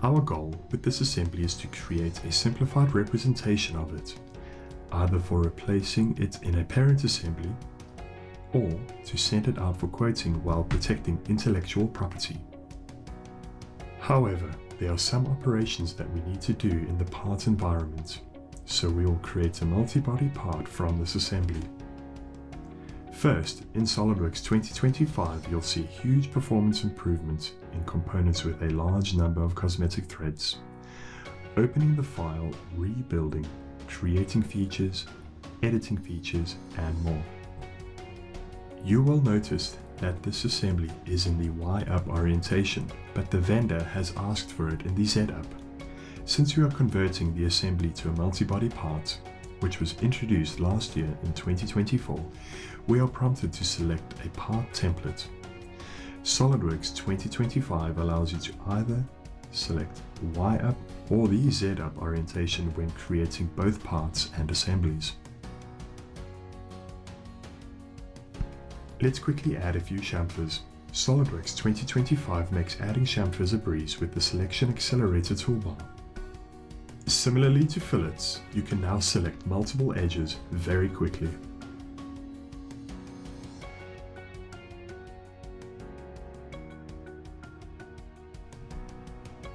Our goal with this assembly is to create a simplified representation of it, either for replacing it in a parent assembly or to send it out for quoting while protecting intellectual property. However, there are some operations that we need to do in the part environment, so we will create a multi-body part from this assembly. First, in SOLIDWORKS 2025, you'll see huge performance improvement in components with a large number of cosmetic threads. Opening the file, rebuilding, creating features, editing features, and more. You will notice that this assembly is in the Y-up orientation, but the vendor has asked for it in the Z-up. Since we are converting the assembly to a multi-body part, which was introduced last year in 2024, we are prompted to select a part template. SOLIDWORKS 2025 allows you to either select Y-up or the Z-up orientation when creating both parts and assemblies. Let's quickly add a few chamfers. SOLIDWORKS 2025 makes adding chamfers a breeze with the Selection Accelerator toolbar. Similarly to fillets, you can now select multiple edges very quickly.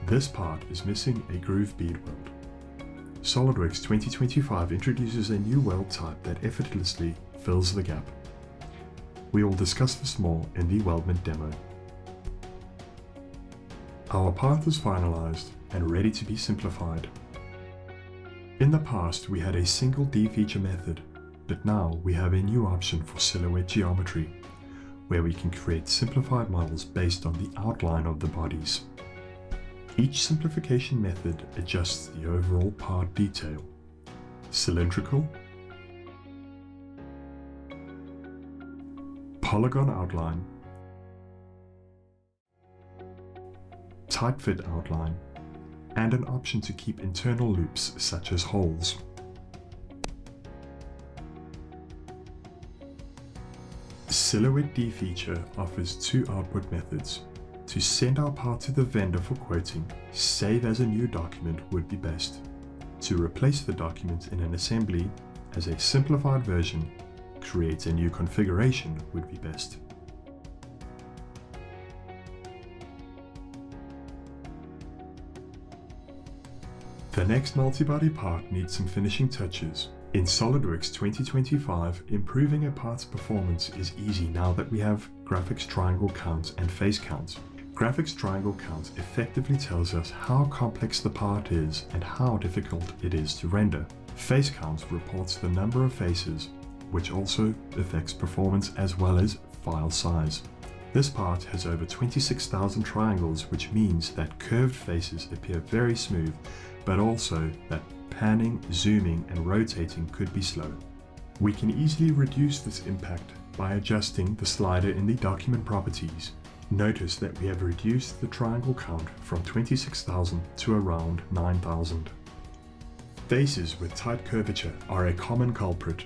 This part is missing a groove bead weld. SOLIDWORKS 2025 introduces a new weld type that effortlessly fills the gap. We will discuss this more in the weldment demo. Our part is finalized and ready to be simplified. In the past, we had a single D-feature method, but now we have a new option for silhouette geometry, where we can create simplified models based on the outline of the bodies. Each simplification method adjusts the overall part detail. Cylindrical, polygon outline, tight fit outline, and an option to keep internal loops such as holes. Silhouette D feature offers two output methods. To send our part to the vendor for quoting, save as a new document would be best. To replace the document in an assembly as a simplified version, create a new configuration would be best. The next multi-body part needs some finishing touches. In SOLIDWORKS 2025, improving a part's performance is easy now that we have graphics triangle count and face count. Graphics triangle count effectively tells us how complex the part is and how difficult it is to render. Face count reports the number of faces, which also affects performance as well as file size. This part has over 26,000 triangles, which means that curved faces appear very smooth, but also that panning, zooming, and rotating could be slow. We can easily reduce this impact by adjusting the slider in the document properties. Notice that we have reduced the triangle count from 26,000 to around 9,000. Faces with tight curvature are a common culprit.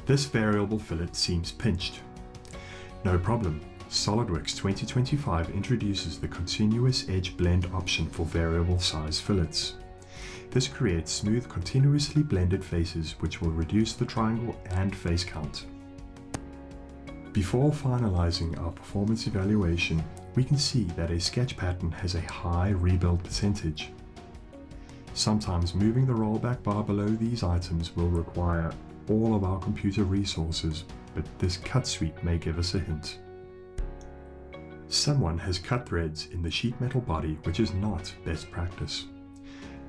This variable fillet seems pinched. No problem. SOLIDWORKS 2025 introduces the continuous edge blend option for variable size fillets. This creates smooth, continuously blended faces which will reduce the triangle and face count. Before finalizing our performance evaluation, we can see that a sketch pattern has a high rebuild percentage. Sometimes moving the rollback bar below these items will require all of our computer resources, but this cut suite may give us a hint. Someone has cut threads in the sheet metal body, which is not best practice.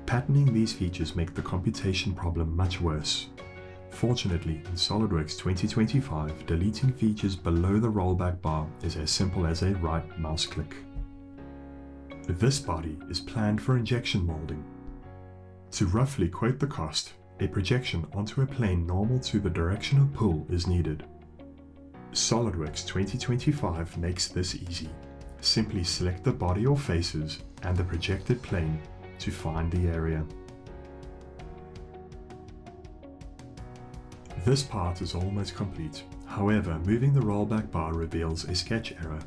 Patterning these features make the computation problem much worse. Fortunately, in SOLIDWORKS 2025, deleting features below the rollback bar is as simple as a right mouse click. This body is planned for injection molding. To roughly quote the cost, a projection onto a plane normal to the direction of pull is needed. SOLIDWORKS 2025 makes this easy. Simply select the body or faces and the projected plane to find the area. This part is almost complete. However, moving the rollback bar reveals a sketch error.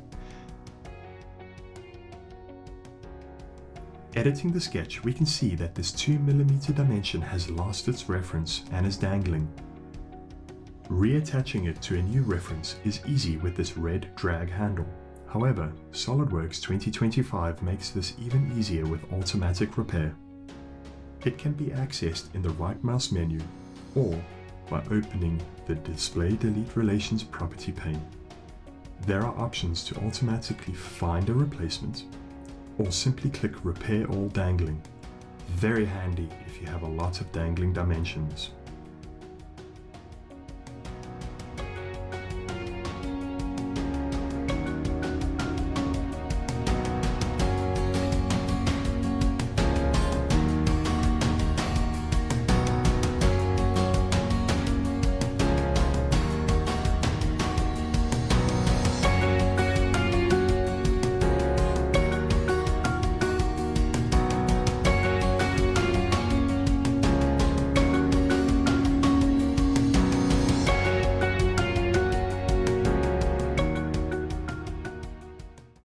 Editing the sketch, we can see that this 2mm dimension has lost its reference and is dangling. Reattaching it to a new reference is easy with this red drag handle. However, SOLIDWORKS 2025 makes this even easier with automatic repair. It can be accessed in the right mouse menu or by opening the Display Delete Relations property pane. There are options to automatically find a replacement or simply click Repair All Dangling. Very handy if you have a lot of dangling dimensions.